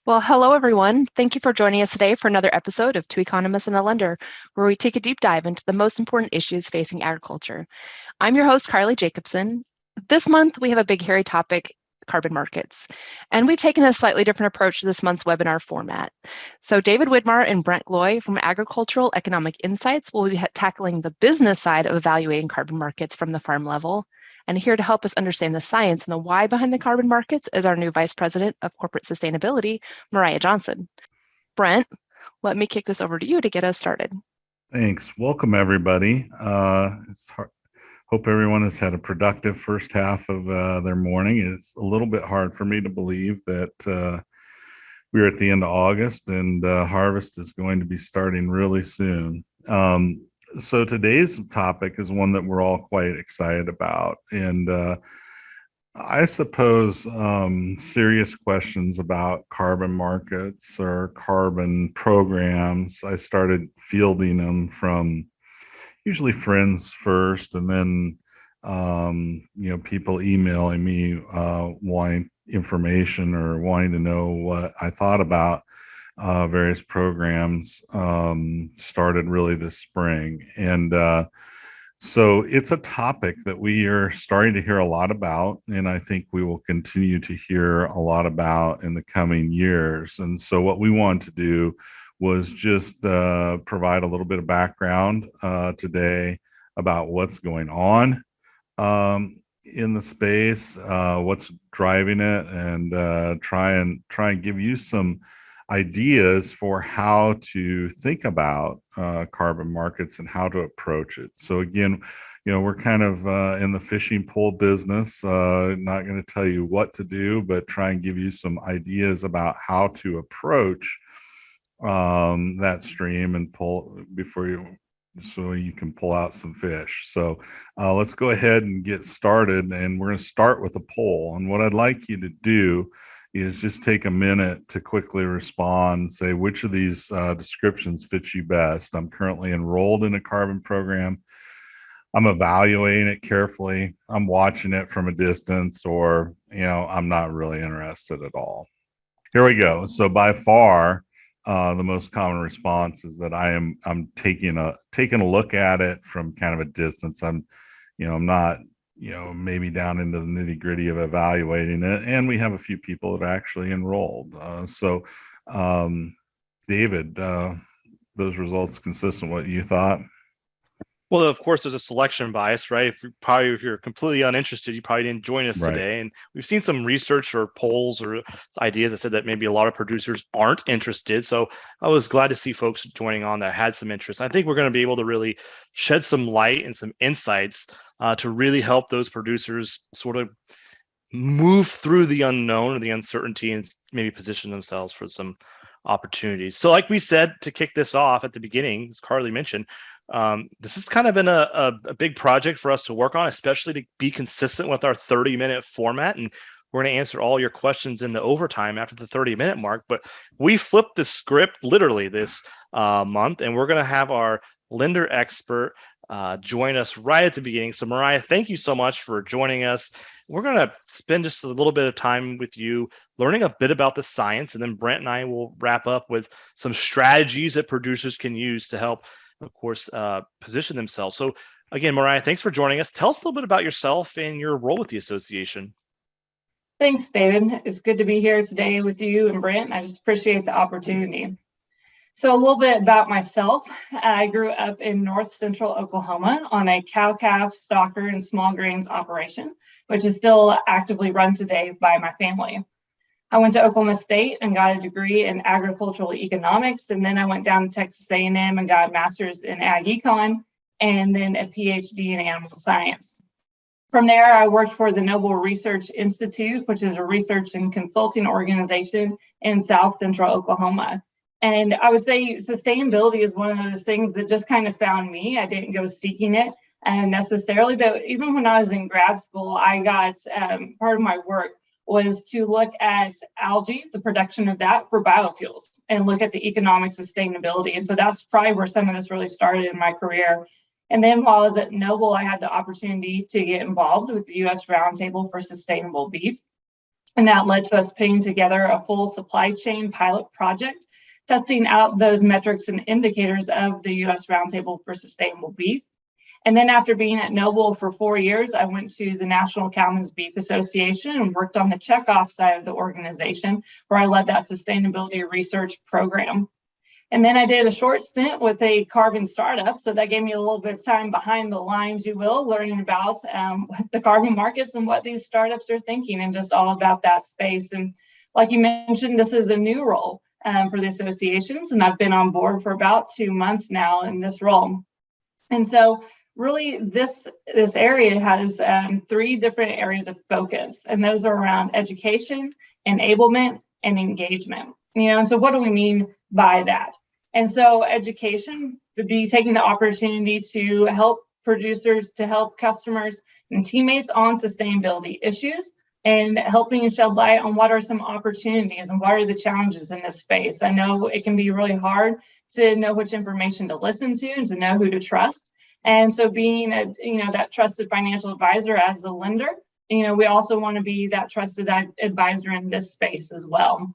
Well, hello, everyone. Thank you for joining us today for another episode of Two Economists and a Lender, where we take a deep dive into the most important issues facing agriculture. I'm your host, Carly Jacobson. This month, we have a big, hairy topic, carbon markets. And we've taken a slightly different approach to this month's webinar format. So David Widmar and Brent Gloy from Agricultural Economic Insights will be tackling the business side of evaluating carbon markets from the farm level. And here to help us understand the science and the why behind the carbon markets is our new Vice President of Corporate Sustainability, Myriah Johnson. Brent, let me kick this over to you to get us started. Thanks. Welcome, everybody. Hope everyone has had a productive first half of their morning. It's a little bit hard for me to believe that we're at the end of August and harvest is going to be starting really soon. So today's topic is one that we're all quite excited about. And I suppose serious questions about carbon markets or carbon programs, I started fielding them from usually friends first, and then people emailing me wanting information or wanting to know what I thought about various programs. Started really this spring, and so it's a topic that we are starting to hear a lot about, and I think we will continue to hear a lot about in the coming years. And so what we wanted to do was just provide a little bit of background today about what's going on in the space, what's driving it, and try and give you some ideas for how to think about carbon markets and how to approach it. So again, we're kind of in the fishing pole business, not going to tell you what to do, but try and give you some ideas about how to approach that stream and pull before you, so you can pull out some fish. So let's go ahead and get started, and we're going to start with a poll. And what I'd like you to do is just take a minute to quickly respond, say which of these descriptions fits you best. I'm currently enrolled in a carbon program. I'm evaluating it carefully. I'm watching it from a distance, or, I'm not really interested at all. Here we go. So by far, the most common response is that I'm taking a look at it from kind of a distance. I'm not, maybe down into the nitty gritty of evaluating it. And we have a few people that are actually enrolled. David, those results consistent with what you thought? Well, of course, there's a selection bias, right? If you're completely uninterested, you probably didn't join us today. And we've seen some research or polls or ideas that said that maybe a lot of producers aren't interested. So I was glad to see folks joining on that had some interest. I think we're going to be able to really shed some light and some insights to really help those producers sort of move through the unknown or the uncertainty and maybe position themselves for some opportunities. So like we said, to kick this off at the beginning, as Carly mentioned, this has kind of been a big project for us to work on, especially to be consistent with our 30-minute format. And we're going to answer all your questions in the overtime after the 30-minute mark. But we flipped the script literally this month, and we're going to have our lender expert join us right at the beginning. So Myriah, thank you so much for joining us. We're going to spend just a little bit of time with you learning a bit about the science, and then Brent and I will wrap up with some strategies that producers can use to help, of course, position themselves. So again, Myriah, thanks for joining us. Tell us a little bit about yourself and your role with the association. Thanks, David. It's good to be here today with you and Brent. I just appreciate the opportunity. So a little bit about myself. I grew up in north central Oklahoma on a cow-calf, stocker, and small grains operation, which is still actively run today by my family. I went to Oklahoma State and got a degree in agricultural economics, and then I went down to Texas A&M and got a master's in ag econ, and then a PhD in animal science. From there, I worked for the Noble Research Institute, which is a research and consulting organization in South Central Oklahoma. And I would say sustainability is one of those things that just kind of found me. I didn't go seeking it necessarily, but even when I was in grad school, I got part of my work was to look at algae, the production of that for biofuels, and look at the economic sustainability. And so that's probably where some of this really started in my career. And then while I was at Noble, I had the opportunity to get involved with the U.S. Roundtable for Sustainable Beef. And that led to us putting together a full supply chain pilot project, testing out those metrics and indicators of the U.S. Roundtable for Sustainable Beef. And then after being at Noble for 4 years, I went to the National Cattlemen's Beef Association and worked on the checkoff side of the organization, where I led that sustainability research program. And then I did a short stint with a carbon startup. So that gave me a little bit of time behind the lines, you will, learning about the carbon markets and what these startups are thinking and just all about that space. And like you mentioned, this is a new role for the associations, and I've been on board for about 2 months now in this role. And so really this area has 3 different areas of focus, and those are around education, enablement, and engagement. And so what do we mean by that? And so education would be taking the opportunity to help producers, to help customers and teammates on sustainability issues, and helping shed light on what are some opportunities and what are the challenges in this space. I know it can be really hard to know which information to listen to and to know who to trust. And so being that trusted financial advisor as a lender, we also want to be that trusted advisor in this space as well.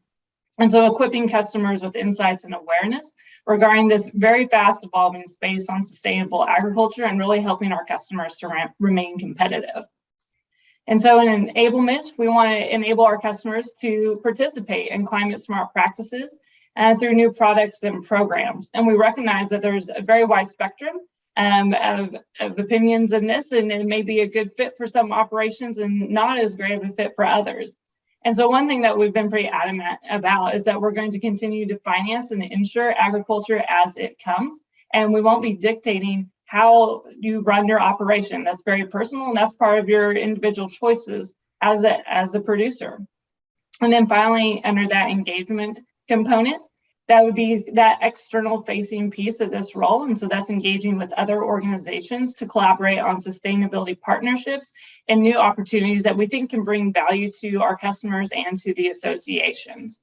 And so equipping customers with insights and awareness regarding this very fast evolving space on sustainable agriculture, and really helping our customers to remain competitive. And so in enablement, we want to enable our customers to participate in climate smart practices through new products and programs. And we recognize that there's a very wide spectrum of opinions in this, and it may be a good fit for some operations and not as great of a fit for others. And so one thing that we've been pretty adamant about is that we're going to continue to finance and insure agriculture as it comes, and we won't be dictating how you run your operation. That's very personal, and that's part of your individual choices as a producer. And then finally, under that engagement component, that would be that external facing piece of this role. And so that's engaging with other organizations to collaborate on sustainability partnerships and new opportunities that we think can bring value to our customers and to the associations.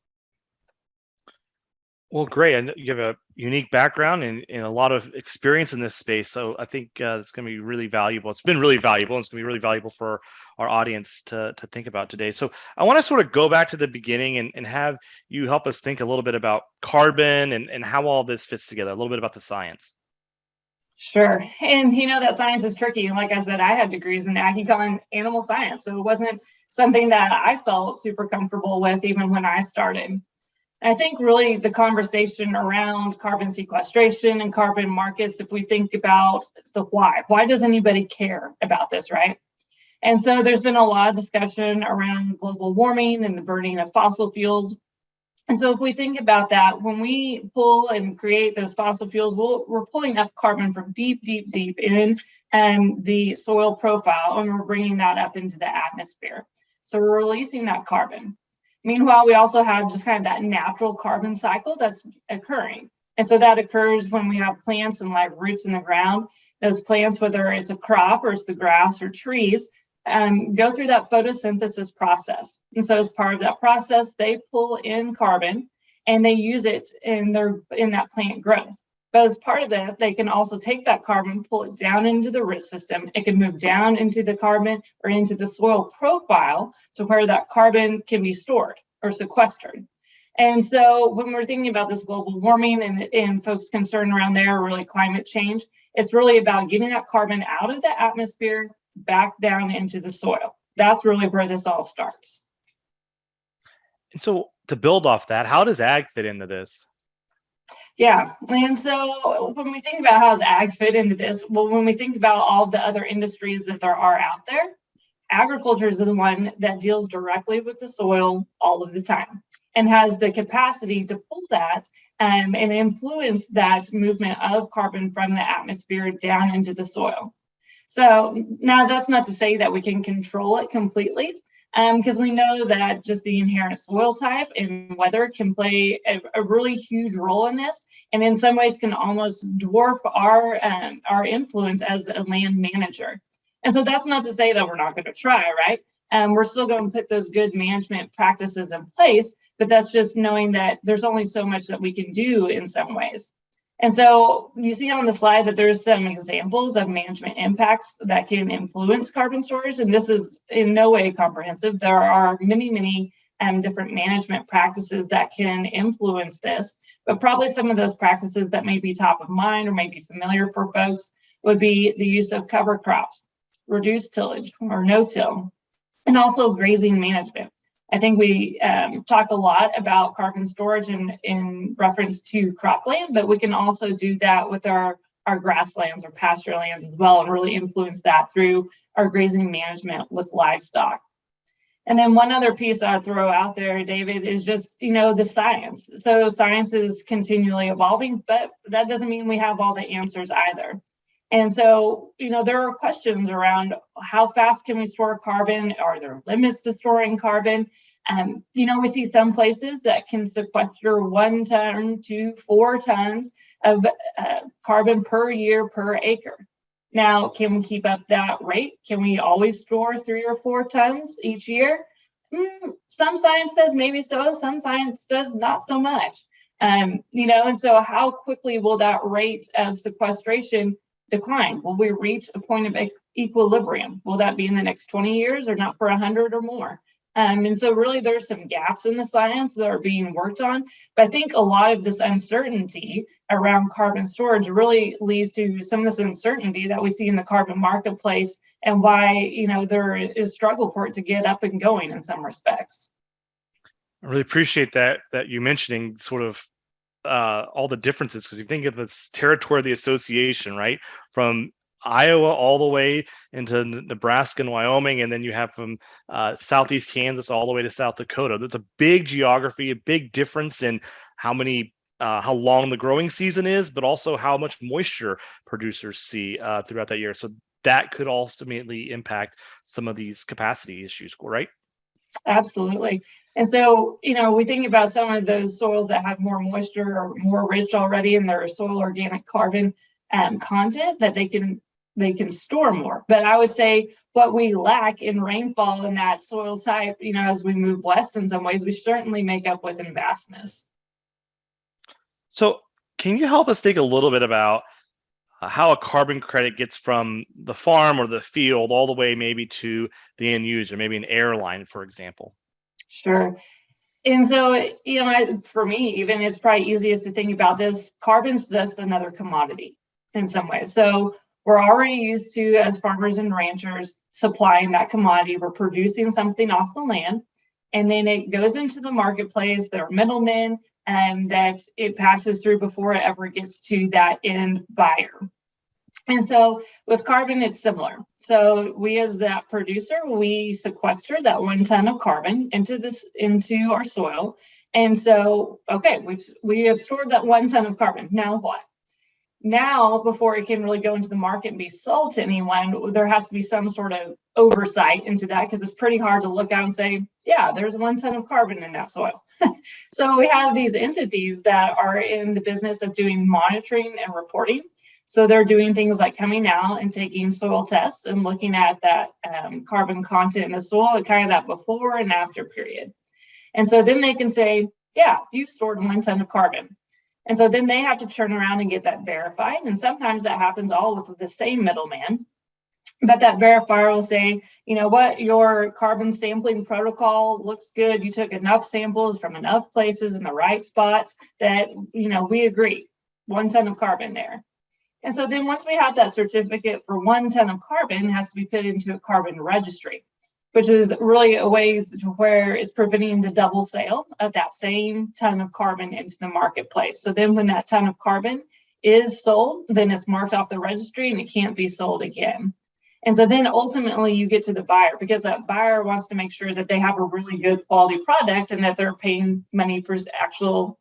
Well, great. And you have a unique background and a lot of experience in this space. So I think it's going to be really valuable. It's been really valuable, and it's going to be really valuable for our audience to think about today. So I want to sort of go back to the beginning and have you help us think a little bit about carbon and how all this fits together, a little bit about the science. Sure. And that science is tricky. And like I said, I had degrees in ag econ and animal science. So it wasn't something that I felt super comfortable with even when I started. I think really the conversation around carbon sequestration and carbon markets, if we think about the why does anybody care about this, right? And so there's been a lot of discussion around global warming and the burning of fossil fuels. And so if we think about that, when we pull and create those fossil fuels, we're pulling up carbon from deep in the soil profile, and we're bringing that up into the atmosphere. So we're releasing that carbon. Meanwhile, we also have just kind of that natural carbon cycle that's occurring. And so that occurs when we have plants and live roots in the ground. Those plants, whether it's a crop or it's the grass or trees, go through that photosynthesis process. And so as part of that process, they pull in carbon and they use it in that plant growth. But as part of that, they can also take that carbon, pull it down into the root system. It can move down into the carbon or into the soil profile to where that carbon can be stored or sequestered. And so when we're thinking about this global warming and folks' concern around there, really climate change, it's really about getting that carbon out of the atmosphere, back down into the soil. That's really where this all starts. And so to build off that, how does ag fit into this? Yeah, and so when we think about how does ag fit into this, well, when we think about all the other industries that there are out there, agriculture is the one that deals directly with the soil all of the time and has the capacity to pull that and influence that movement of carbon from the atmosphere down into the soil. So now that's not to say that we can control it completely, because we know that just the inherent soil type and weather can play a really huge role in this, and in some ways can almost dwarf our influence as a land manager. And so that's not to say that we're not going to try, right? We're still going to put those good management practices in place, but that's just knowing that there's only so much that we can do in some ways. And so you see on the slide that there's some examples of management impacts that can influence carbon storage, and this is in no way comprehensive. There are many different management practices that can influence this, but probably some of those practices that may be top of mind or may be familiar for folks would be the use of cover crops, reduced tillage or no-till, and also grazing management. I think we talk a lot about carbon storage in reference to cropland, but we can also do that with our grasslands or pasture lands as well, and really influence that through our grazing management with livestock. And then one other piece I'd throw out there, David, is just, the science. So science is continually evolving, but that doesn't mean we have all the answers either. And so, there are questions around how fast can we store carbon? Are there limits to storing carbon? We see some places that can sequester 1 ton to 4 tons of carbon per year per acre. Now, can we keep up that rate? Can we always store 3 or 4 tons each year? Some science says maybe so, some science says not so much. And so how quickly will that rate of sequestration decline? Will we reach a point of equilibrium? Will that be in the next 20 years or not for 100 or more? And so really there's some gaps in the science that are being worked on, but I think a lot of this uncertainty around carbon storage really leads to some of this uncertainty that we see in the carbon marketplace, and why there is struggle for it to get up and going in some respects. I really appreciate that you mentioning sort of all the differences, because you think of this territory of the association, right? From Iowa all the way into Nebraska and Wyoming, and then you have from southeast Kansas all the way to South Dakota. There's a big geography, a big difference in how long the growing season is, but also how much moisture producers see throughout that year. So that could ultimately impact some of these capacity issues, right? Absolutely. And so, we think about some of those soils that have more moisture or more rich already in their soil organic carbon content, that they can store more. But I would say what we lack in rainfall in that soil type, as we move west in some ways, we certainly make up with in vastness. So can you help us think a little bit about how a carbon credit gets from the farm or the field all the way maybe to the end user, maybe an airline, for example? Sure. And so, for me, even it's probably easiest to think about this. Carbon's just another commodity in some ways. So we're already used to, as farmers and ranchers, supplying that commodity. We're producing something off the land, and then it goes into the marketplace. There are middlemen, and that it passes through before it ever gets to that end buyer. And so with carbon, it's similar. So we, as that producer, we sequester that 1 ton of carbon into our soil. And so, okay, we have stored that 1 ton of carbon. Now what? Now, before it can really go into the market and be sold to anyone, there has to be some sort of oversight into that, because it's pretty hard to look out and say, yeah, there's 1 ton of carbon in that soil. So we have these entities that are in the business of doing monitoring and reporting. So they're doing things like coming out and taking soil tests and looking at that carbon content in the soil, kind of that before and after period. And so then they can say, yeah, you've stored 1 ton of carbon. And so then they have to turn around and get that verified. And sometimes that happens all with the same middleman. But that verifier will say, you know what, your carbon sampling protocol looks good. You took enough samples from enough places in the right spots that, we agree, 1 ton of carbon there. And so then once we have that certificate for 1 ton of carbon, it has to be put into a carbon registry, which is really a way to where it's preventing the double sale of that same ton of carbon into the marketplace. So then when that ton of carbon is sold, then it's marked off the registry and it can't be sold again. And so then ultimately you get to the buyer, because that buyer wants to make sure that they have a really good quality product and that they're paying money for actual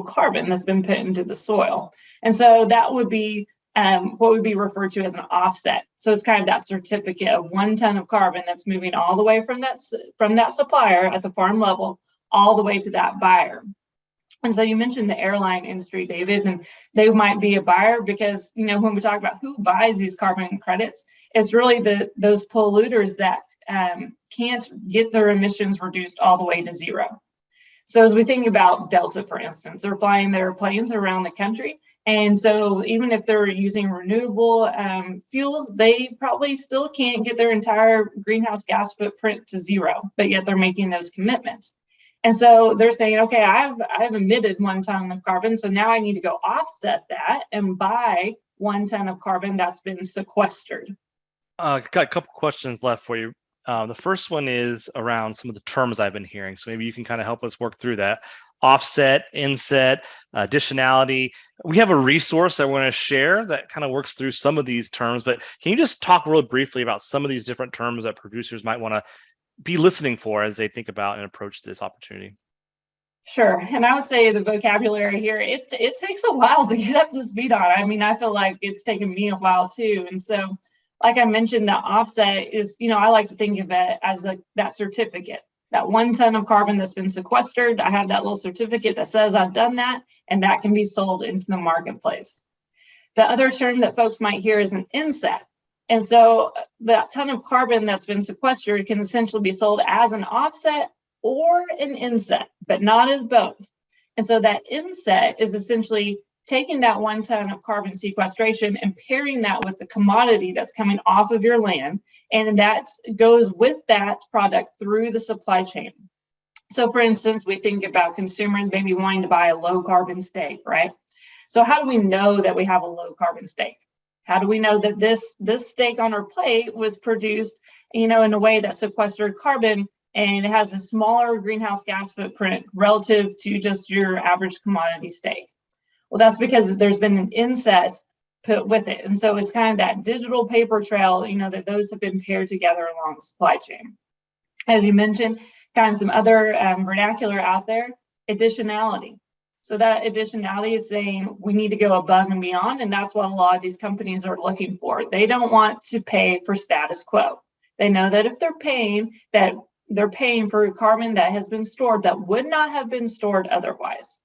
carbon that's been put into the soil. And so that would be what would be referred to as an offset. So it's kind of that certificate of 1 ton of carbon that's moving all the way from that supplier at the farm level all the way to that buyer. And so you mentioned the airline industry, David, and they might be a buyer because, when we talk about who buys these carbon credits, it's really those polluters that can't get their emissions reduced all the way to zero. So as we think about Delta, for instance, they're flying their planes around the country, And so even if they're using renewable fuels, they probably still can't get their entire greenhouse gas footprint to zero, but yet they're making those commitments. And so they're saying, okay, I've emitted 1 ton of carbon, so now I need to go offset that and buy 1 ton of carbon that's been sequestered. Got a couple questions left for you. The first one is around some of the terms I've been hearing. So maybe you can kind of help us work through that. Offset, inset, additionality. We have a resource that we're going to share that kind of works through some of these terms, but can you just talk real briefly about some of these different terms that producers might want to be listening for as they think about and approach this opportunity? Sure. And I would say the vocabulary here, it takes a while to get up to speed on. I mean, I feel like it's taken me a while too. And so, like I mentioned, the offset is, I like to think of it as that certificate, that 1 ton of carbon that's been sequestered. I have that little certificate that says I've done that, and that can be sold into the marketplace. The other term that folks might hear is an inset. And so that ton of carbon that's been sequestered can essentially be sold as an offset or an inset, but not as both. And so that inset is essentially taking that 1 ton of carbon sequestration and pairing that with the commodity that's coming off of your land. And that goes with that product through the supply chain. So for instance, we think about consumers maybe wanting to buy a low carbon steak, right? So how do we know that we have a low carbon steak? How do we know that this steak on our plate was produced, in a way that sequestered carbon and it has a smaller greenhouse gas footprint relative to just your average commodity steak? Well, that's because there's been an inset put with it. And so it's kind of that digital paper trail, that those have been paired together along the supply chain. As you mentioned, kind of some other vernacular out there, additionality. So that additionality is saying we need to go above and beyond. And that's what a lot of these companies are looking for. They don't want to pay for status quo. They know that if they're paying for carbon that has been stored that would not have been stored otherwise.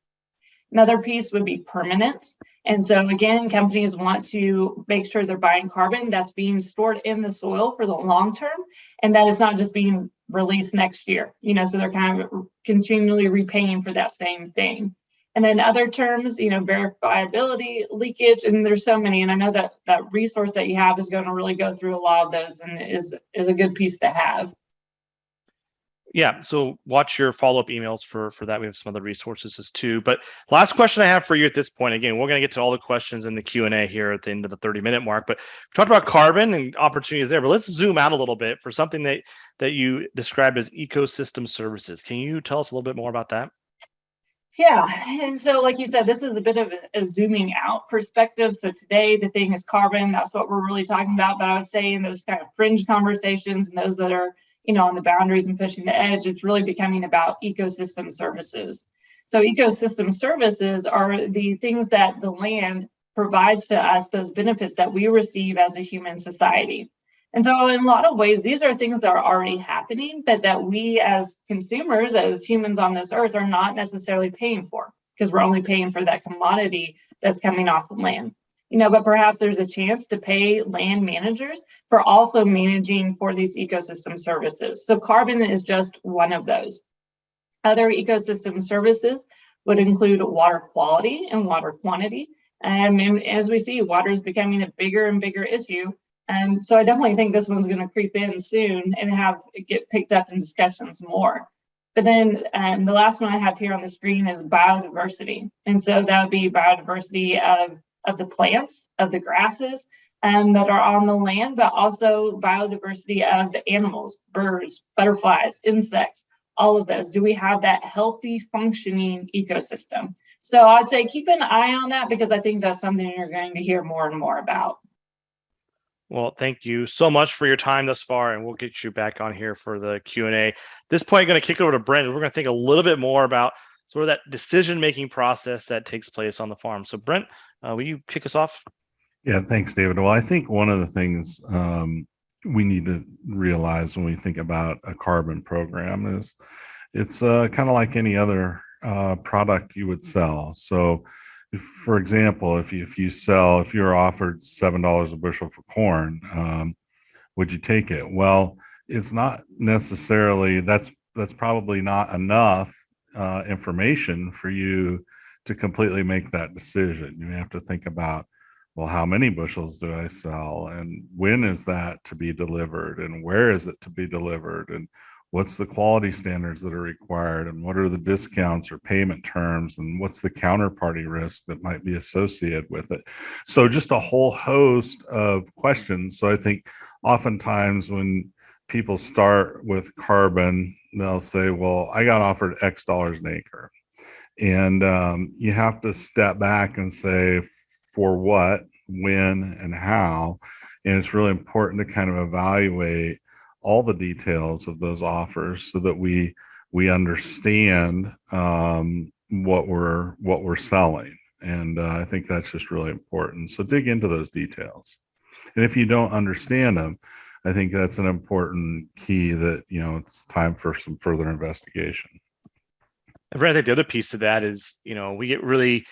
Another piece would be permanence. And so again, companies want to make sure they're buying carbon that's being stored in the soil for the long term, and that is not just being released next year. So they're kind of continually repaying for that same thing. And then other terms, verifiability, leakage, and there's so many. And I know that resource that you have is going to really go through a lot of those and is a good piece to have. Yeah, so watch your follow-up emails for that. We have some other resources too. But last question I have for you at this point, again, we're going to get to all the questions in the Q&A here at the end of the 30-minute mark, but we talked about carbon and opportunities there, but let's zoom out a little bit for something that you described as ecosystem services. Can you tell us a little bit more about that? Yeah, and so like you said, this is a bit of a zooming out perspective. So today the thing is carbon, that's what we're really talking about. But I would say in those kind of fringe conversations and those that are on the boundaries and pushing the edge, it's really becoming about ecosystem services. So ecosystem services are the things that the land provides to us, those benefits that we receive as a human society. And so in a lot of ways, these are things that are already happening, but that we as consumers, as humans on this earth, are not necessarily paying for, because we're only paying for that commodity that's coming off the land. But perhaps there's a chance to pay land managers for also managing for these ecosystem services. So carbon is just one of those. Other ecosystem services would include water quality and water quantity. And as we see, water is becoming a bigger and bigger issue. So I definitely think this one's going to creep in soon and get picked up in discussions more. But then the last one I have here on the screen is biodiversity. And so that would be biodiversity of the plants, of the grasses that are on the land, but also biodiversity of the animals, birds, butterflies, insects, all of those. Do we have that healthy functioning ecosystem? So I'd say keep an eye on that, because I think that's something you're going to hear more and more about. Well, thank you so much for your time thus far, and we'll get you back on here for the Q&A. At this point, I'm going to kick it over to Brent. We're going to think a little bit more about sort of that decision-making process that takes place on the farm. So Brent, will you kick us off? Yeah, thanks, David. Well, I think one of the things we need to realize when we think about a carbon program is it's kind of like any other product you would sell. So for example, if you're offered $7 a bushel for corn, would you take it? Well, it's not necessarily, that's probably not enough information for you to completely make that decision. You have to think about, well, how many bushels do I sell, and when is that to be delivered, and where is it to be delivered, and what's the quality standards that are required, and what are the discounts or payment terms, and what's the counterparty risk that might be associated with it. So just a whole host of questions. So I think oftentimes when people start with carbon, they'll say, well, I got offered X dollars an acre. And you have to step back and say, for what, when, and how. And it's really important to kind of evaluate all the details of those offers so that we understand what we're selling. And I think that's just really important. So dig into those details. And if you don't understand them, I think that's an important key that, it's time for some further investigation. And Brent, I think the other piece of that is, we get really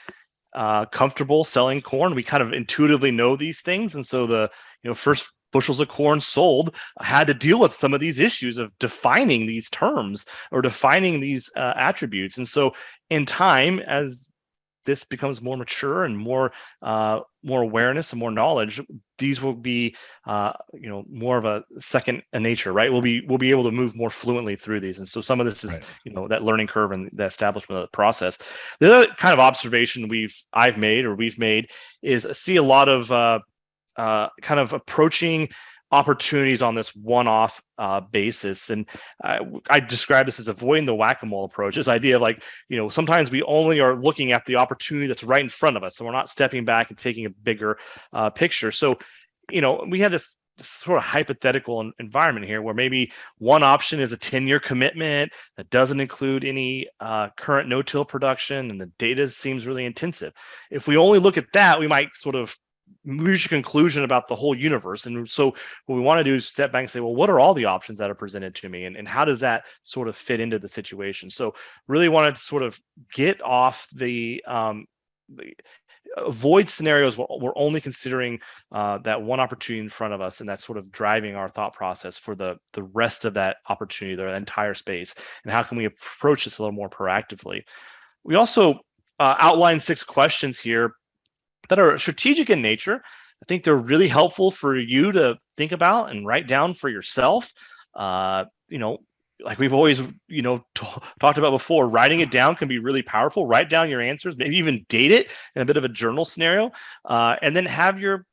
comfortable selling corn. We kind of intuitively know these things. And so the, first bushels of corn sold had to deal with some of these issues of defining these terms or defining these attributes. And so in time, as this becomes more mature and more awareness and more knowledge, these will be more of a second nature, right? We'll be able to move more fluently through these. And so some of this is right. That learning curve and the establishment of the process. The other kind of observation we've made is see a lot of kind of approaching opportunities on this one-off basis. And I describe this as avoiding the whack-a-mole approach. This idea of sometimes we only are looking at the opportunity that's right in front of us. So we're not stepping back and taking a bigger picture. So, we had this sort of hypothetical environment here where maybe one option is a 10-year commitment that doesn't include any current no-till production, and the data seems really intensive. If we only look at that, we might sort of reach a conclusion about the whole universe. And so what we want to do is step back and say, well, what are all the options that are presented to me, and how does that sort of fit into the situation? So really wanted to sort of get off the avoid scenarios where we're only considering that one opportunity in front of us, and that's sort of driving our thought process for the rest of that opportunity, the entire space, and how can we approach this a little more proactively. We also outlined 6 questions here that are strategic in nature. I think they're really helpful for you to think about and write down for yourself. Like we've always, talked about before, writing it down can be really powerful. Write down your answers, maybe even date it in a bit of a journal scenario, and then have your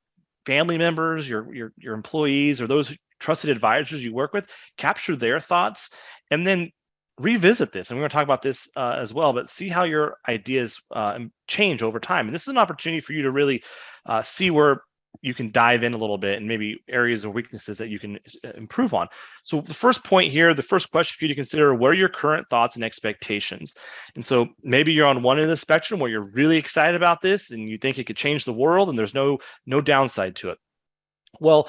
family members, your employees, or those trusted advisors you work with capture their thoughts, and then revisit this. And we're going to talk about this as well, but see how your ideas change over time. And this is an opportunity for you to really see where you can dive in a little bit and maybe areas or weaknesses that you can improve on. So the first point here, the first question for you to consider, what are your current thoughts and expectations? And so maybe you're on one end of the spectrum where you're really excited about this and you think it could change the world and there's no downside to it. Well,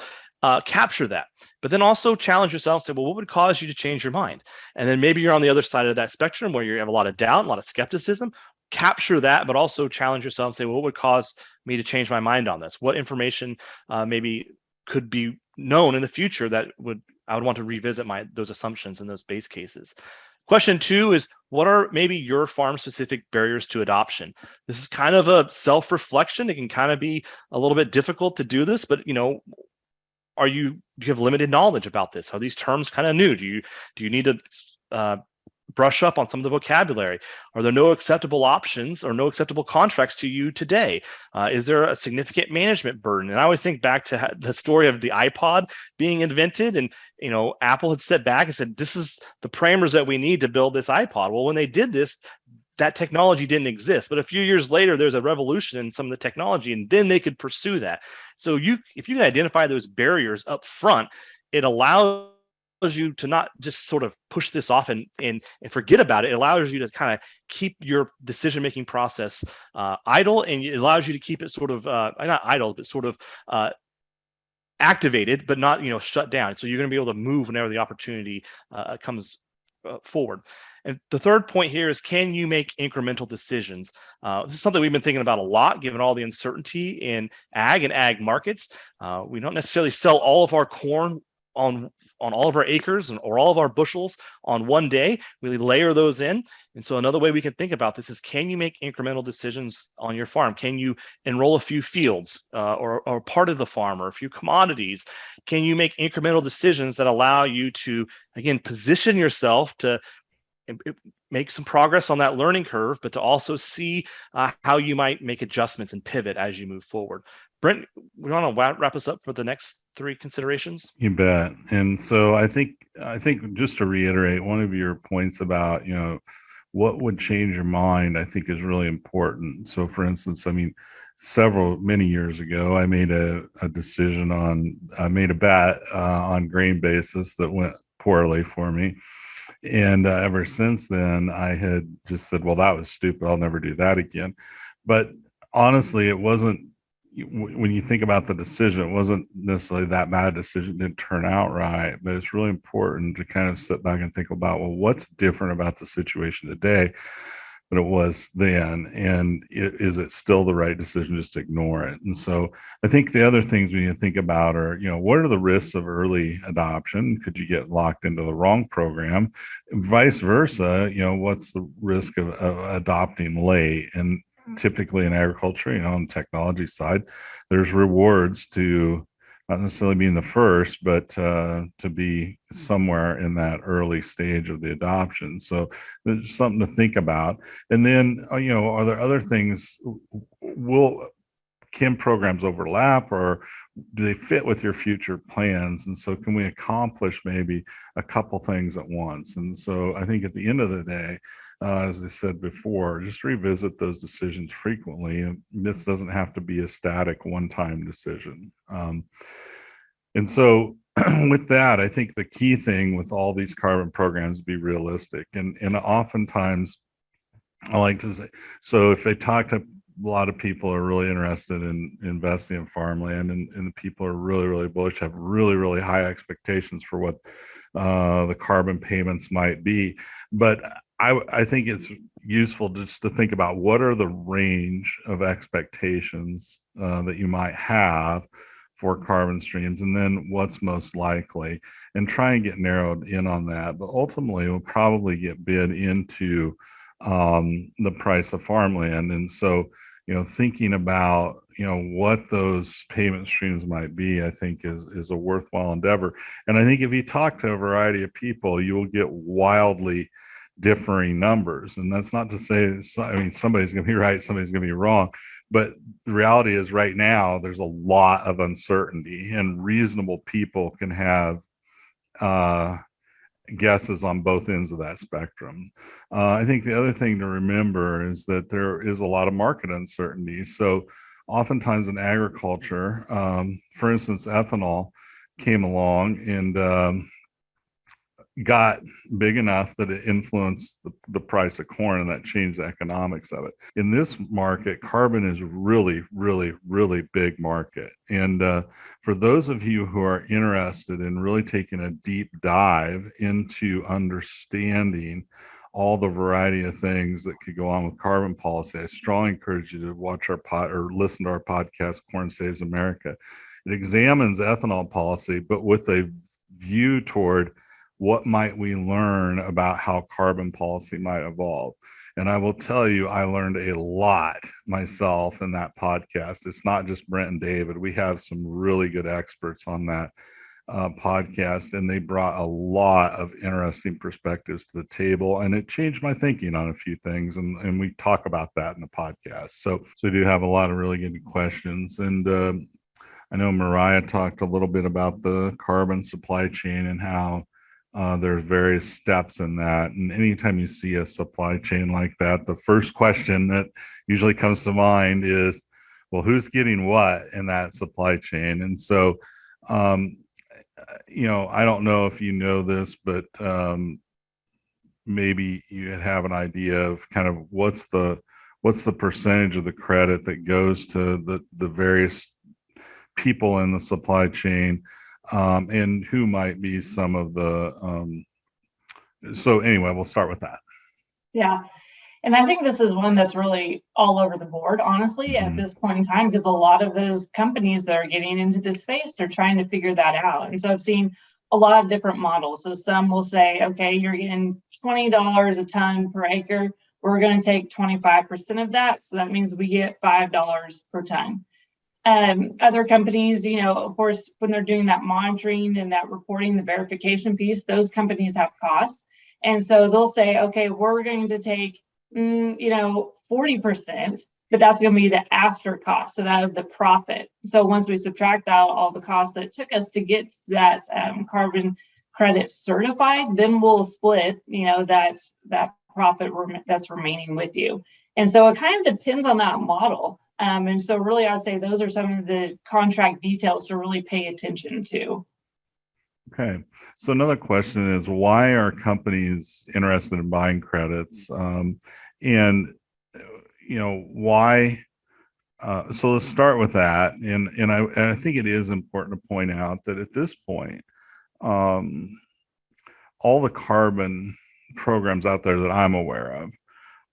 capture that, but then also challenge yourself, say, well, what would cause you to change your mind? And then maybe you're on the other side of that spectrum where you have a lot of doubt, a lot of skepticism. Capture that, but also challenge yourself and say, well, what would cause me to change my mind on this? What information maybe could be known in the future that I would want to revisit those assumptions and those base cases. Question 2 is, what are maybe your farm-specific barriers to adoption? This is kind of a self-reflection. It can kind of be a little bit difficult to do this, but do you have limited knowledge about this? Are these terms kind of new? Do you need to brush up on some of the vocabulary? Are there no acceptable options or no acceptable contracts to you today? Is there a significant management burden? And I always think back to the story of the iPod being invented, and Apple had stepped back and said, this is the parameters that we need to build this iPod. Well, when they did this, that technology didn't exist, but a few years later, there's a revolution in some of the technology, and then they could pursue that. So if you can identify those barriers up front, it allows you to not just sort of push this off and forget about it. It allows you to kind of keep your decision-making process idle, and it allows you to keep it sort of not idle, but sort of activated, but not shut down. So you're going to be able to move whenever the opportunity comes forward. And the third point here is, can you make incremental decisions? This is something we've been thinking about a lot, given all the uncertainty in ag and ag markets. We don't necessarily sell all of our corn on all of our acres or all of our bushels on one day. We layer those in. And so another way we can think about this is, can you make incremental decisions on your farm? Can you enroll a few fields or part of the farm or a few commodities? Can you make incremental decisions that allow you to, again, position yourself to make some progress on that learning curve, but to also see how you might make adjustments and pivot as you move forward? Brent, we want to wrap us up for the next 3 considerations. You bet. And so I think just to reiterate one of your points about, what would change your mind, I think is really important. So for instance, many years ago, I made a bet on grain basis that went poorly for me. And ever since then, I had just said, well, that was stupid. I'll never do that again. But honestly, it wasn't, when you think about the decision, it wasn't necessarily that bad a decision. It didn't turn out right. But it's really important to kind of sit back and think about, well, what's different about the situation today than it was then? And is it still the right decision just to ignore it? And so I think the other things we need to think about are, what are the risks of early adoption? Could you get locked into the wrong program? Vice versa, what's the risk of adopting late? And typically in agriculture, on the technology side, there's rewards to not necessarily being the first, but to be somewhere in that early stage of the adoption. So there's something to think about. And then, are there other things? Can programs overlap, or do they fit with your future plans? And so can we accomplish maybe a couple things at once? And so I think at the end of the day, as I said before, just revisit those decisions frequently. And this doesn't have to be a static one-time decision. And so with that, I think the key thing with all these carbon programs is be realistic. And oftentimes I like to say, so if they talk to a lot of people are really interested in investing in farmland, and the people are really, really bullish, have really, really high expectations for what the carbon payments might be. But I think it's useful just to think about what are the range of expectations that you might have for carbon streams, and then what's most likely, and try and get narrowed in on that. But ultimately, we'll probably get bid into the price of farmland. And so, thinking about, what those payment streams might be, I think is a worthwhile endeavor. And I think if you talk to a variety of people, you will get wildly differing numbers. And that's not to say, somebody's going to be right, somebody's going to be wrong. But the reality is right now, there's a lot of uncertainty, and reasonable people can have guesses on both ends of that spectrum. I think the other thing to remember is that there is a lot of market uncertainty. So oftentimes in agriculture, for instance, ethanol came along and got big enough that it influenced the price of corn, and that changed the economics of it. In this market, carbon is really, really, really big market. And for those of you who are interested in really taking a deep dive into understanding all the variety of things that could go on with carbon policy, I strongly encourage you to watch or listen to our podcast, Corn Saves America. It examines ethanol policy, but with a view toward what might we learn about how carbon policy might evolve. And I will tell you, I learned a lot myself in that podcast. It's not just Brent and David. We have some really good experts on that podcast, and they brought a lot of interesting perspectives to the table, and it changed my thinking on a few things. And we talk about that in the podcast. So we do have a lot of really good questions. And I know Myriah talked a little bit about the carbon supply chain and how there's various steps in that. And anytime you see a supply chain like that, the first question that usually comes to mind is, well, who's getting what in that supply chain? And so, I don't know if you know this, but maybe you have an idea of kind of what's the percentage of the credit that goes to the various people in the supply chain, and who might be some of the so anyway, we'll start with that. Yeah. And I think this is one that's really all over the board, honestly, at this point in time, because a lot of those companies that are getting into this space, they're trying to figure that out. And so I've seen a lot of different models. So some will say, okay, you're getting $20 a ton per acre. We're going to take 25% of that. So that means we get $5 per ton. Other companies, of course, when they're doing that monitoring and that reporting, the verification piece, those companies have costs. And so they'll say, okay, we're going to take, 40%, but that's going to be the after cost. So that of the profit. So once we subtract out all the costs that it took us to get that carbon credit certified, then we'll split, that profit that's remaining with you. And so it kind of depends on that model. And so really, I'd say those are some of the contract details to really pay attention to. Okay. So another question is, why are companies interested in buying credits? Why? So let's start with that. And I think it is important to point out that at this point, all the carbon programs out there that I'm aware of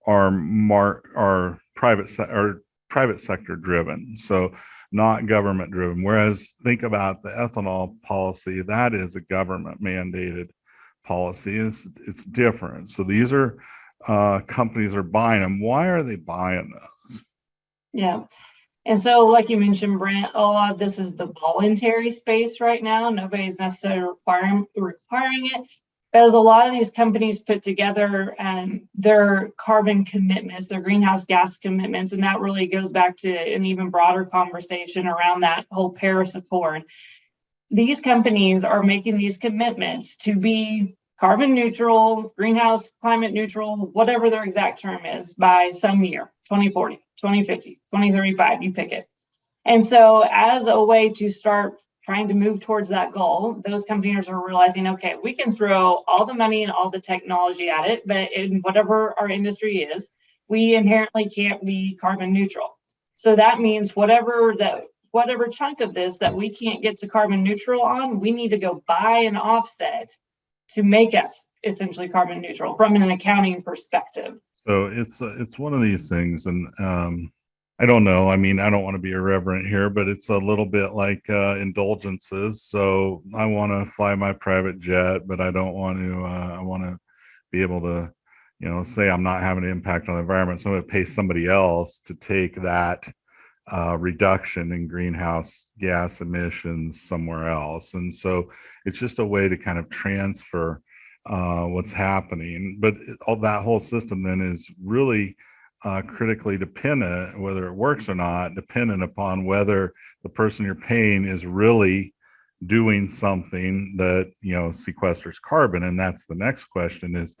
are private sector driven, so not government driven. Whereas think about the ethanol policy, that is a government mandated policy. It's different. So these are companies are buying them. Why are they buying those? Yeah. And so, like you mentioned, Brent, a lot of this is the voluntary space right now. Nobody's necessarily requiring it. But as a lot of these companies put together their carbon commitments, their greenhouse gas commitments, and that really goes back to an even broader conversation around that whole Paris Accord. These companies are making these commitments to be carbon neutral, greenhouse climate neutral, whatever their exact term is, by some year, 2040, 2050, 2035, you pick it. And so as a way to start trying to move towards that goal, those companies are realizing, okay, we can throw all the money and all the technology at it, but in whatever our industry is, we inherently can't be carbon neutral. So that means whatever chunk of this that we can't get to carbon neutral on, we need to go buy an offset to make us essentially carbon neutral from an accounting perspective. So it's one of these things, and I don't know. I mean, I don't want to be irreverent here, but it's a little bit like indulgences. So I want to fly my private jet, but I don't want to. I want to be able to, say I'm not having an impact on the environment. So I'm going to pay somebody else to take that reduction in greenhouse gas emissions somewhere else. And so it's just a way to kind of transfer what's happening. But that whole system then is really critically dependent, whether it works or not, dependent upon whether the person you're paying is really doing something that sequesters carbon. And that's the next question: is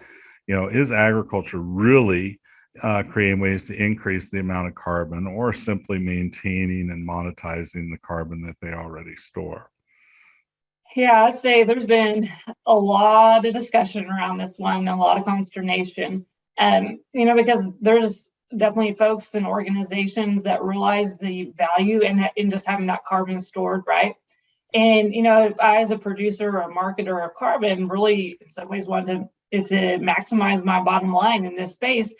agriculture really creating ways to increase the amount of carbon, or simply maintaining and monetizing the carbon that they already store? Yeah, I'd say there's been a lot of discussion around this one, a lot of consternation. Because there's definitely folks and organizations that realize the value in just having that carbon stored, right? And, if I, as a producer or a marketer of carbon, really in some ways want to maximize my bottom line in this space,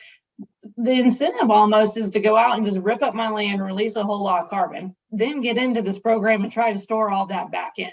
the incentive almost is to go out and just rip up my land, release a whole lot of carbon, then get into this program and try to store all that back in.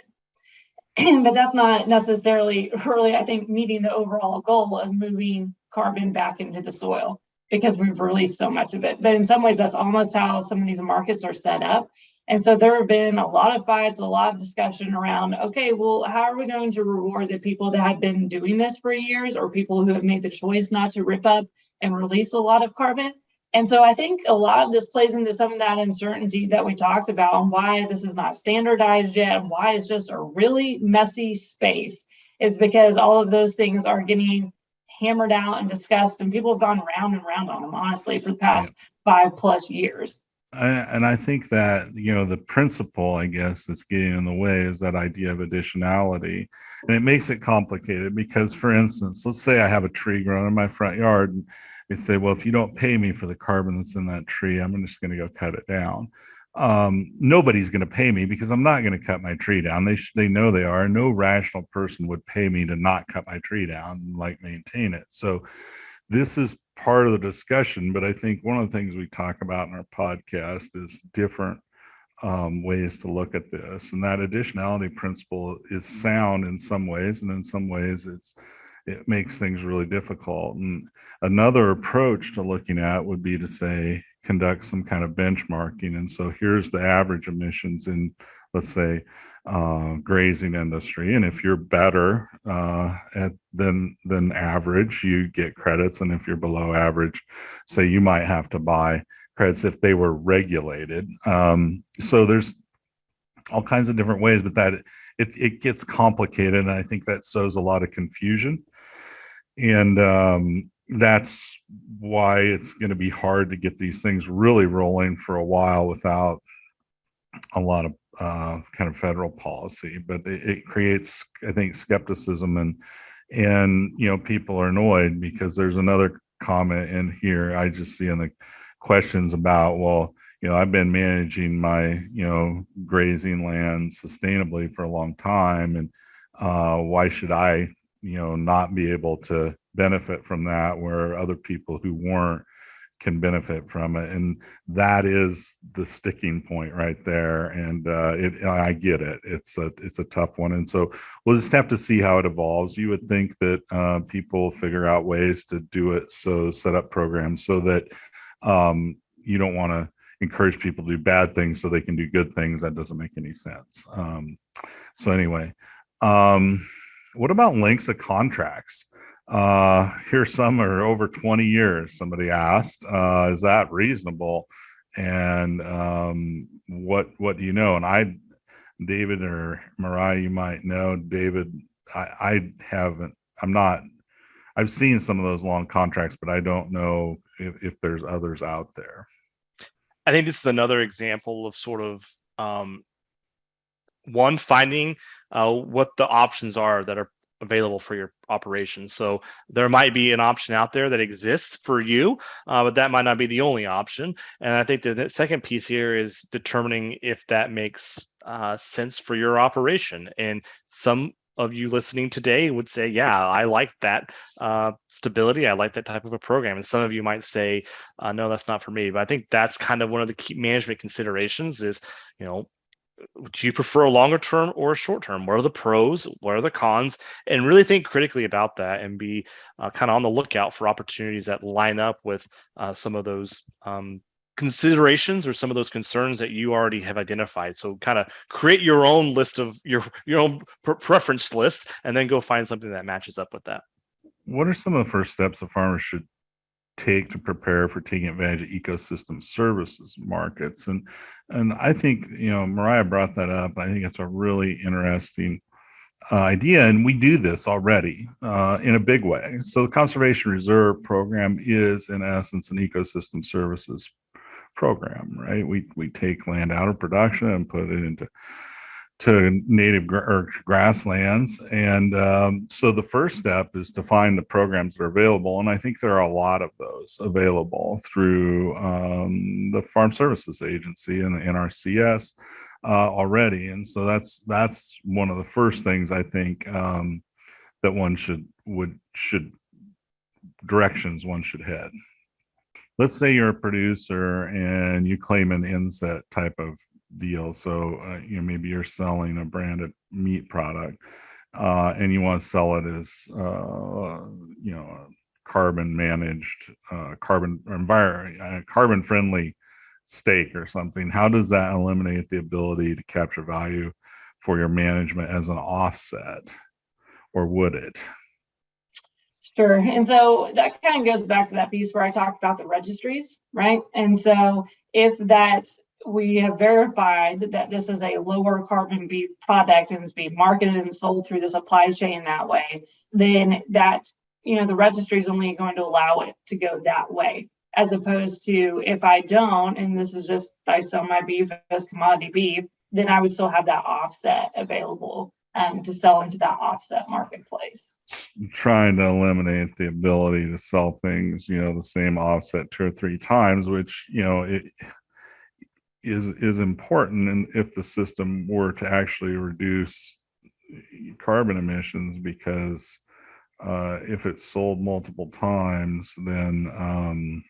But that's not necessarily really, I think, meeting the overall goal of moving carbon back into the soil, because we've released so much of it. But in some ways, that's almost how some of these markets are set up. And so there have been a lot of fights, a lot of discussion around, okay, well, how are we going to reward the people that have been doing this for years, or people who have made the choice not to rip up and release a lot of carbon? And so I think a lot of this plays into some of that uncertainty that we talked about, and why this is not standardized yet, and why it's just a really messy space, is because all of those things are getting hammered out and discussed, and people have gone round and round on them, honestly, for the past 5+ years. And I think that, the principle, I guess, that's getting in the way is that idea of additionality. And it makes it complicated because, for instance, let's say I have a tree growing in my front yard, and they say, well, if you don't pay me for the carbon that's in that tree, I'm just going to go cut it down. Nobody's going to pay me because I'm not going to cut my tree down. They know they are. No rational person would pay me to not cut my tree down and maintain it. So this is part of the discussion, but I think one of the things we talk about in our podcast is different ways to look at this. And that additionality principle is sound in some ways, and in some ways it makes things really difficult. And another approach to looking at would be to say, conduct some kind of benchmarking. And so here's the average emissions in, let's say, grazing industry. And if you're better than average, you get credits. And if you're below average, say you might have to buy credits if they were regulated. So there's all kinds of different ways, but that it gets complicated. And I think that sows a lot of confusion. And that's why it's going to be hard to get these things really rolling for a while without a lot of kind of federal policy. But it creates, I think, skepticism, and people are annoyed because there's another comment in here I just see in the questions about, well, I've been managing my grazing land sustainably for a long time, and why should I not be able to benefit from that where other people who weren't can benefit from it? And that is the sticking point right there. And I get it. It's a tough one. And so we'll just have to see how it evolves. You would think that people figure out ways to do it. So set up programs so that you don't want to encourage people to do bad things so they can do good things. That doesn't make any sense. So anyway, what about lengths of contracts? Here some are over 20 years. Somebody asked, is that reasonable? And what do you know? And David or Myriah, you might know. David, I haven't. I've seen some of those long contracts, but I don't know if there's others out there. I think this is another example of sort of one, finding what the options are that are available for your operation. So there might be an option out there that exists for you, but that might not be the only option. And I think the second piece here is determining if that makes sense for your operation. And some of you listening today would say, yeah, I like that stability. I like that type of a program. And some of you might say, no, that's not for me. But I think that's kind of one of the key management considerations is, do you prefer a longer term or a short term? What are the pros? What are the cons? And really think critically about that and be kind of on the lookout for opportunities that line up with some of those considerations or some of those concerns that you already have identified. So kind of create your own list of your own preference list, and then go find something that matches up with that. What are some of the first steps a farmer should take to prepare for taking advantage of ecosystem services markets? And I think Myriah brought that up. I think it's a really interesting idea, and we do this already in a big way. So the Conservation Reserve Program is in essence an ecosystem services program, right? We take land out of production and put it into native or grasslands. And so the first step is to find the programs that are available. And I think there are a lot of those available through the Farm Services Agency and the NRCS already. And so that's one of the first things I think that one should directions one should head. Let's say you're a producer and you claim an inset type of deal. So maybe you're selling a branded meat product and you want to sell it as carbon managed, carbon friendly steak or something. How does that eliminate the ability to capture value for your management as an offset, or would it? Sure. And so that kind of goes back to that piece where I talked about the registries, right? And so if we have verified that this is a lower carbon beef product and is being marketed and sold through the supply chain that way, then the registry is only going to allow it to go that way, as opposed to if I don't, and this is just I sell my beef as commodity beef, then I would still have that offset available to sell into that offset marketplace. Trying to eliminate the ability to sell things, the same offset 2 or 3 times, which, it is important. And if the system were to actually reduce carbon emissions, because if it's sold multiple times, then,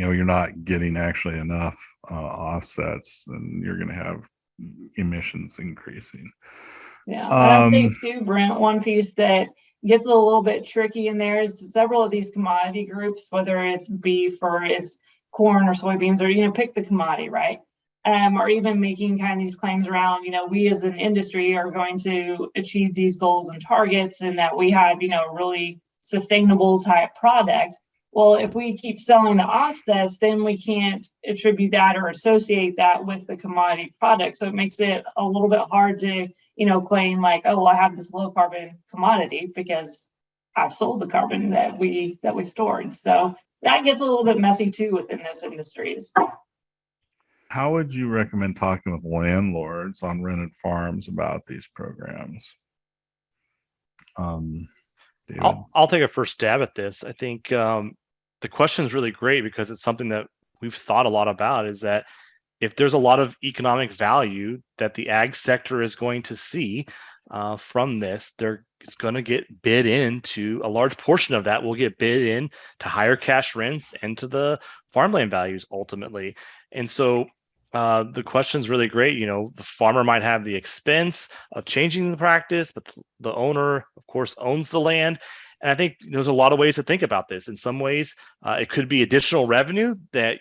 you're not getting actually enough offsets, and you're going to have emissions increasing. Yeah, and I'd say too, Brent, one piece that gets a little bit tricky in there is several of these commodity groups, whether it's beef or it's corn or soybeans, or pick the commodity, right? Or even making kind of these claims around, we as an industry are going to achieve these goals and targets, and that we have, a really sustainable type product. Well, if we keep selling the offsets, then we can't attribute that or associate that with the commodity product. So it makes it a little bit hard to, claim like, oh, well, I have this low carbon commodity because I've sold the carbon that we stored. So that gets a little bit messy too within those industries. How would you recommend talking with landlords on rented farms about these programs? David? I'll take a first stab at this. I think the question is really great because it's something that we've thought a lot about, is that if there's a lot of economic value that the ag sector is going to see from this, it's going to get bid into, a large portion of that will get bid in to higher cash rents and to the farmland values ultimately. And so the question is really great. The farmer might have the expense of changing the practice, but the owner, of course, owns the land. And I think there's a lot of ways to think about this. In some ways, it could be additional revenue that,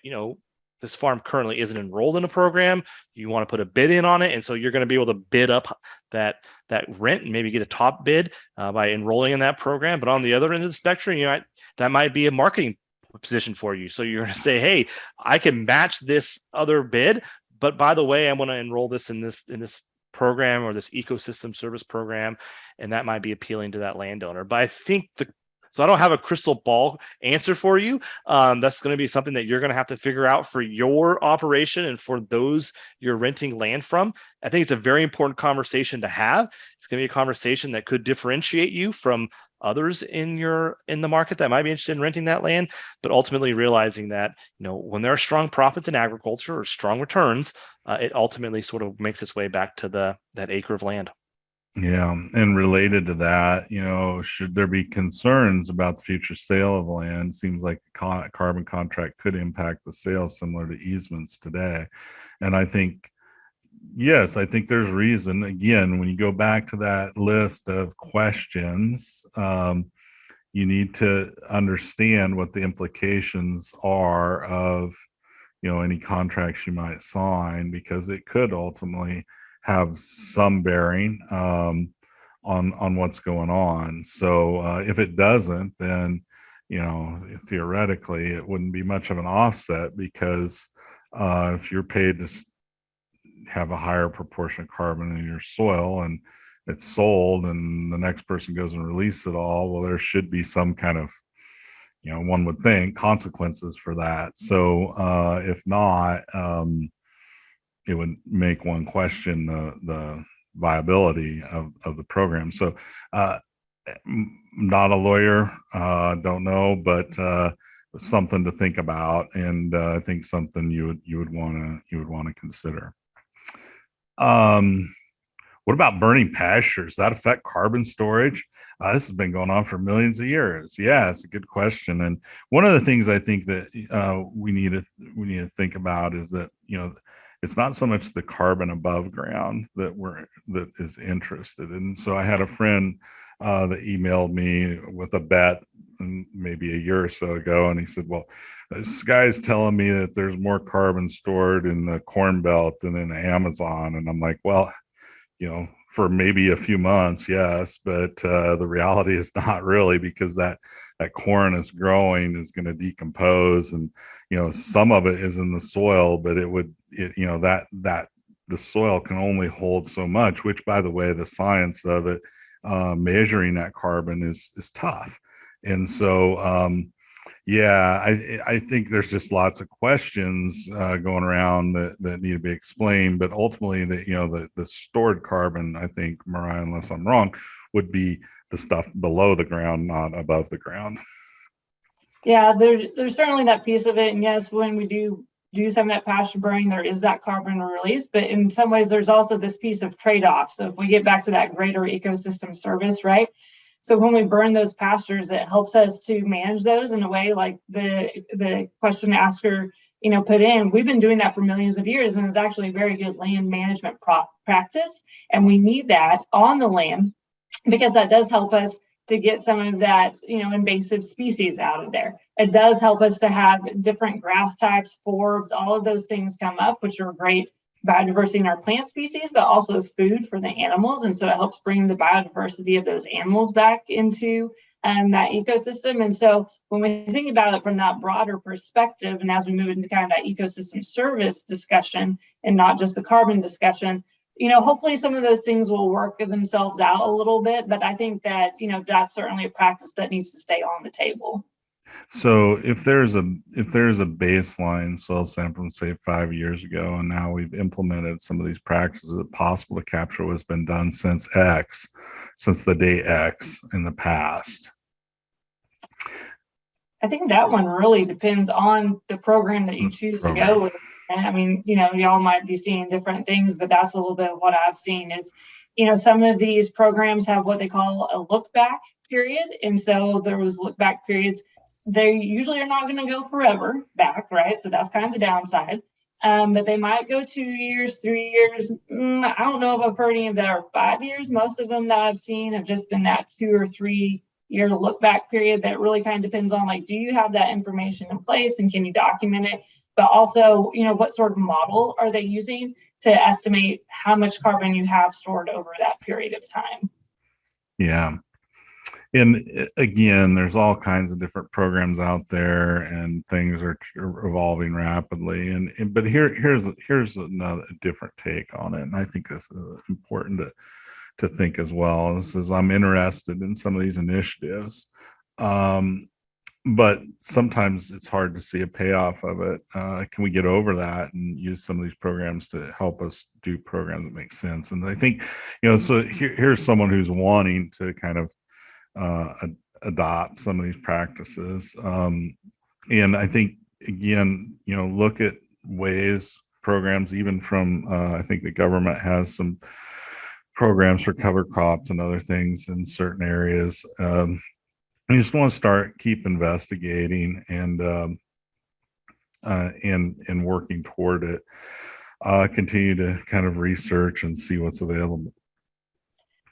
this farm currently isn't enrolled in a program. You want to put a bid in on it. And so you're going to be able to bid up that rent and maybe get a top bid by enrolling in that program. But on the other end of the spectrum, that might be a marketing position for you. So you're going to say, hey, I can match this other bid, but by the way, I'm going to enroll this in this program or this ecosystem service program, and that might be appealing to that landowner. But I think so I don't have a crystal ball answer for you. That's going to be something that you're going to have to figure out for your operation and for those you're renting land from. I think it's a very important conversation to have. It's going to be a conversation that could differentiate you from others in the market that might be interested in renting that land, but ultimately realizing that when there are strong profits in agriculture or strong returns, it ultimately sort of makes its way back to that acre of land. Yeah, and related to that, should there be concerns about the future sale of land? Seems like a carbon contract could impact the sale, similar to easements today. And I think, yes, I think there's reason. Again, when you go back to that list of questions, you need to understand what the implications are of, any contracts you might sign, because it could ultimately have some bearing on what's going on. So if it doesn't, then theoretically it wouldn't be much of an offset, because if you're paid to have a higher proportion of carbon in your soil and it's sold and the next person goes and releases it all, well, there should be some kind of, one would think, consequences for that. So if not, it would make one question the viability of the program. So not a lawyer, don't know, but something to think about, and I think something you would want to consider. What about burning pastures? Does that affect carbon storage? This has been going on for millions of years. Yeah, it's a good question. And one of the things I think that we need to think about is that it's not so much the carbon above ground that is interested. And so I had a friend that emailed me with a bet maybe a year or so ago, and he said, well, this guy's telling me that there's more carbon stored in the Corn Belt than in the Amazon. And I'm like, well, for maybe a few months, yes, but the reality is not really, because that corn is growing, is going to decompose, and some of it is in the soil, but that the soil can only hold so much, which, by the way, the science of it measuring that carbon is tough. And so yeah, I think there's just lots of questions going around that need to be explained, but ultimately the stored carbon, I think, Myriah, unless I'm wrong, would be the stuff below the ground, not above the ground. Yeah, there's certainly that piece of it. And yes, when we do some of that pasture burning, there is that carbon release, but in some ways there's also this piece of trade-off. So if we get back to that greater ecosystem service, right? So when we burn those pastures, it helps us to manage those in a way like the question asker, put in. We've been doing that for millions of years, and it's actually a very good land management practice. And we need that on the land because that does help us to get some of that, invasive species out of there. It does help us to have different grass types, forbs, all of those things come up, which are great biodiversity in our plant species, but also food for the animals. And so it helps bring the biodiversity of those animals back into that ecosystem. And so when we think about it from that broader perspective, and as we move into kind of that ecosystem service discussion and not just the carbon discussion, hopefully some of those things will work themselves out a little bit, but I think that, that's certainly a practice that needs to stay on the table. So if there's a baseline soil sample, say 5 years ago, and now we've implemented some of these practices, is it possible to capture what's been done since the day X in the past? I think that one really depends on the program that you choose to go with. And I mean, y'all might be seeing different things, but that's a little bit of what I've seen is, some of these programs have what they call a look back period. And so those look back periods, they usually are not going to go forever back, right? So that's kind of the downside. But they might go 2 years, 3 years. I don't know if I've heard any of that are 5 years. Most of them that I've seen have just been that 2 or 3 year look back period. That really kind of depends on, like, do you have that information in place and can you document it? But also, what sort of model are they using to estimate how much carbon you have stored over that period of time? Yeah. And again, there's all kinds of different programs out there, and things are evolving rapidly. But here's another different take on it, and I think this is important to think as well. This is, I'm interested in some of these initiatives, but sometimes it's hard to see a payoff of it. Can we get over that and use some of these programs to help us do programs that make sense? And I think, so here's someone who's wanting to kind of adopt some of these practices. And I think, again, look at programs, even from, I think the government has some programs for cover crops and other things in certain areas. I just want to keep investigating and working toward it. Continue to kind of research and see what's available.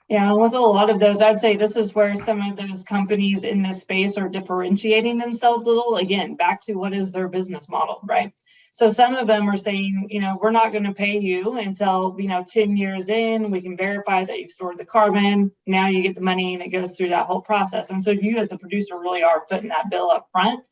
Yeah, with a lot of those, I'd say this is where some of those companies in this space are differentiating themselves a little. Again, back to what is their business model, right? So some of them are saying, we're not going to pay you until, 10 years in, we can verify that you've stored the carbon. Now you get the money and it goes through that whole process. And so you as the producer really are footing that bill up front.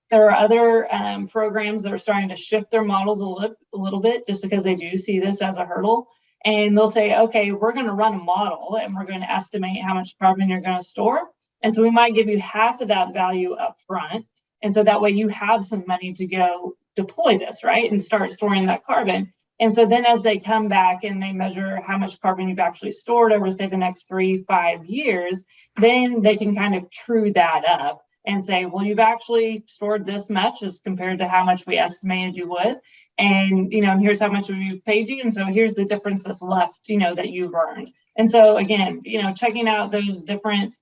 There are other programs that are starting to shift their models a little bit just because they do see this as a hurdle. And they'll say, okay, we're going to run a model and we're going to estimate how much carbon you're going to store. And so we might give you half of that value up front. And so that way you have some money to go deploy this, right? And start storing that carbon. And so then as they come back and they measure how much carbon you've actually stored over, say, the next 3-5 years, then they can kind of true that up and say, well, you've actually stored this much as compared to how much we estimated you would. And, here's how much we've paid you. And so here's the difference that's left, that you've earned. And so again, checking out those different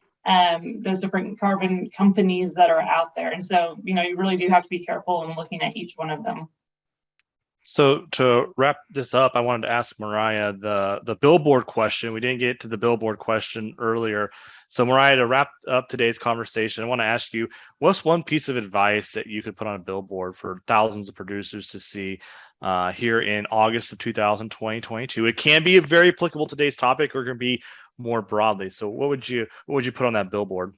carbon companies that are out there. And so, you really do have to be careful in looking at each one of them. So to wrap this up, I wanted to ask Myriah the billboard question. We didn't get to the billboard question earlier. So Myriah, to wrap up today's conversation, I want to ask you, what's one piece of advice that you could put on a billboard for thousands of producers to see here in August of 2022? It can be very applicable to today's topic, or it can be more broadly. So what would you put on that billboard?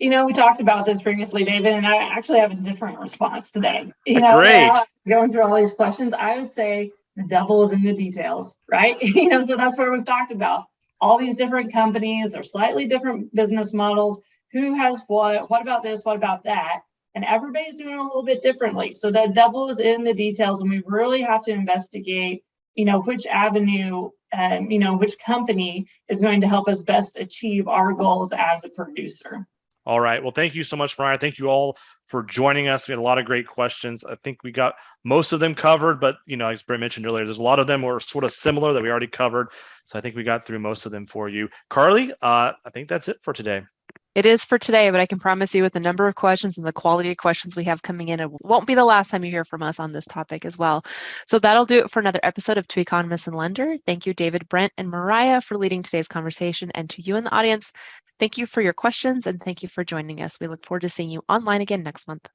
We talked about this previously, David, and I actually have a different response today. Great. Going through all these questions, I would say the devil is in the details, right? So that's where we've talked about all these different companies or slightly different business models. Who has what about this? What about that? And everybody's doing it a little bit differently. So the devil is in the details, and we really have to investigate, which avenue, which company is going to help us best achieve our goals as a producer. All right. Well, thank you so much, Myriah. Thank you all for joining us. We had a lot of great questions. I think we got most of them covered, but as Brent mentioned earlier, there's a lot of them were sort of similar that we already covered. So I think we got through most of them for you. Carly, I think that's it for today. It is for today, but I can promise you with the number of questions and the quality of questions we have coming in, it won't be the last time you hear from us on this topic as well. So that'll do it for another episode of Two Economists and Lender. Thank you, David, Brent, and Myriah for leading today's conversation. And to you in the audience, thank you for your questions and thank you for joining us. We look forward to seeing you online again next month.